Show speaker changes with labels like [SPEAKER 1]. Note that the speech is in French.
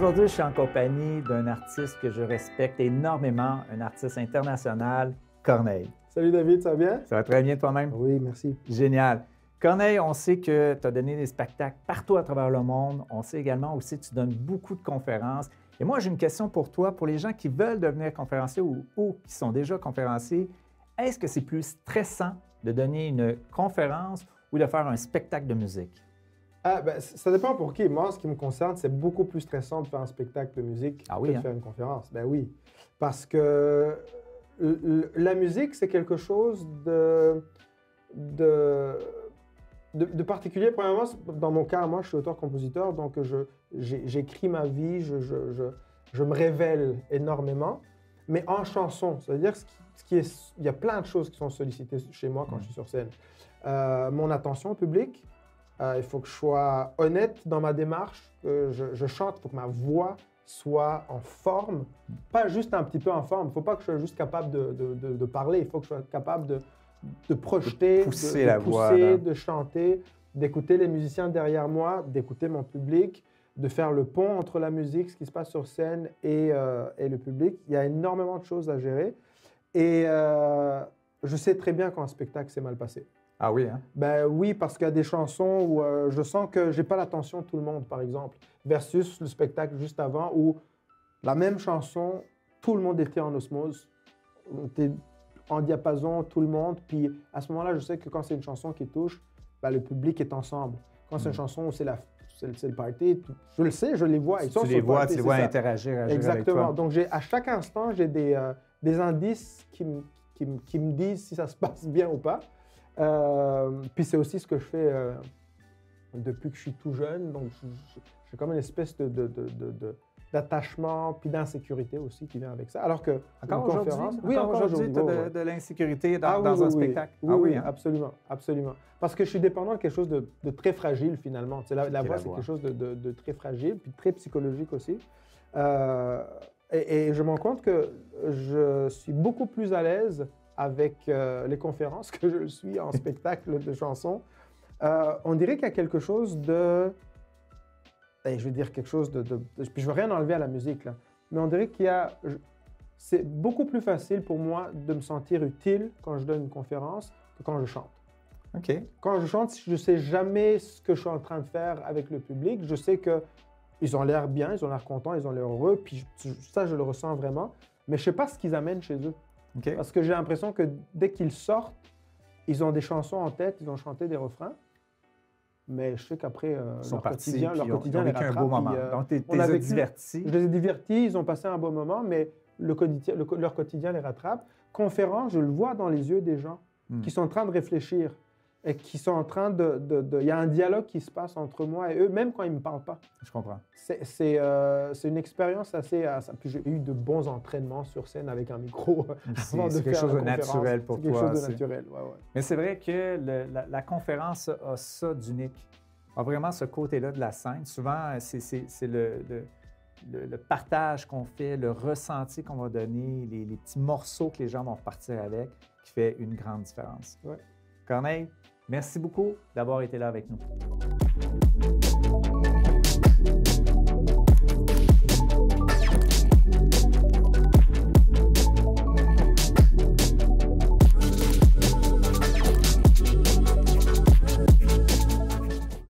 [SPEAKER 1] Aujourd'hui, je suis en compagnie d'un artiste que je respecte énormément, un artiste international, Corneille.
[SPEAKER 2] Salut David, ça va bien?
[SPEAKER 1] Ça va très bien toi-même?
[SPEAKER 2] Oui, merci.
[SPEAKER 1] Génial. Corneille, on sait que tu as donné des spectacles partout à travers le monde. On sait également aussi que tu donnes beaucoup de conférences. Et moi, j'ai une question pour toi, pour les gens qui veulent devenir conférenciers ou qui sont déjà conférenciers. Est-ce que c'est plus stressant de donner une conférence ou de faire un spectacle de musique?
[SPEAKER 2] Ça dépend pour qui. Moi, en ce qui me concerne, c'est beaucoup plus stressant de faire un spectacle de musique que de faire une conférence. Ben oui, parce que la musique, c'est quelque chose de particulier. Premièrement, dans mon cas, moi, je suis auteur-compositeur, donc j'écris ma vie, je me révèle énormément, mais en chanson. C'est-à-dire il y a plein de choses qui sont sollicitées chez moi quand je suis sur scène. Mon attention au public. Il faut que je sois honnête dans ma démarche, que je chante, il faut que ma voix soit en forme, pas juste un petit peu en forme. Il ne faut pas que je sois juste capable de parler, il faut que je sois capable de projeter,
[SPEAKER 1] de pousser la voix,
[SPEAKER 2] de chanter, d'écouter les musiciens derrière moi, d'écouter mon public, de faire le pont entre la musique, ce qui se passe sur scène et le public. Il y a énormément de choses à gérer et je sais très bien quand un spectacle s'est mal passé.
[SPEAKER 1] Ah oui, hein?
[SPEAKER 2] Ben oui, parce qu'il y a des chansons où je sens que j'ai pas l'attention de tout le monde, par exemple, versus le spectacle juste avant où la même chanson, tout le monde était en osmose, on était en diapason, tout le monde. Puis à ce moment-là, je sais que quand c'est une chanson qui touche, ben, le public est ensemble. Quand c'est une chanson où c'est le party, je le sais, je les vois. Ils sont
[SPEAKER 1] tu les vois interagir
[SPEAKER 2] Exactement.
[SPEAKER 1] avec toi.
[SPEAKER 2] Donc à chaque instant, j'ai des indices qui me disent si ça se passe bien ou pas. Puis c'est aussi ce que je fais depuis que je suis tout jeune. Donc j'ai comme une espèce d'attachement puis d'insécurité aussi qui vient avec ça. Alors que
[SPEAKER 1] encore aujourd'hui,
[SPEAKER 2] oui, encore aujourd'hui,
[SPEAKER 1] tu as de l'insécurité dans un spectacle.
[SPEAKER 2] Oui, hein? Absolument, absolument. Parce que je suis dépendant de quelque chose de très fragile finalement. La voix, c'est quelque chose de très fragile puis très psychologique aussi. Et je me rends compte que je suis beaucoup plus à l'aise avec les conférences que je le suis en spectacle de chansons. On dirait qu'il y a quelque chose de... je vais dire quelque chose puis je ne veux rien enlever à la musique, là. Mais on dirait qu'il y a... C'est beaucoup plus facile pour moi de me sentir utile quand je donne une conférence que quand je chante.
[SPEAKER 1] OK.
[SPEAKER 2] Quand je chante, je ne sais jamais ce que je suis en train de faire avec le public. Je sais qu'ils ont l'air bien, ils ont l'air contents, ils ont l'air heureux, puis ça, je le ressens vraiment. Mais je ne sais pas ce qu'ils amènent chez eux.
[SPEAKER 1] Okay.
[SPEAKER 2] Parce que j'ai l'impression que dès qu'ils sortent, ils ont des chansons en tête, ils ont chanté des refrains, mais je sais qu'après, leur quotidien les rattrape.
[SPEAKER 1] Un beau moment. Donc, tu les as divertis.
[SPEAKER 2] Je les ai divertis, ils ont passé un bon moment, mais leur quotidien les rattrape. Conférence, je le vois dans les yeux des gens qui sont en train de réfléchir et qui sont en train il y a un dialogue qui se passe entre moi et eux, même quand ils ne me parlent pas.
[SPEAKER 1] Je comprends.
[SPEAKER 2] C'est une expérience assez... Puis j'ai eu de bons entraînements sur scène avec un micro avant de faire
[SPEAKER 1] quelque chose de naturel pour toi.
[SPEAKER 2] C'est quelque chose de naturel, ouais.
[SPEAKER 1] Mais c'est vrai que la conférence a ça d'unique. A vraiment ce côté-là de la scène. Souvent, c'est le partage qu'on fait, le ressenti qu'on va donner, les petits morceaux que les gens vont repartir avec qui fait une grande différence.
[SPEAKER 2] Ouais.
[SPEAKER 1] Corneille, merci beaucoup d'avoir été là avec nous.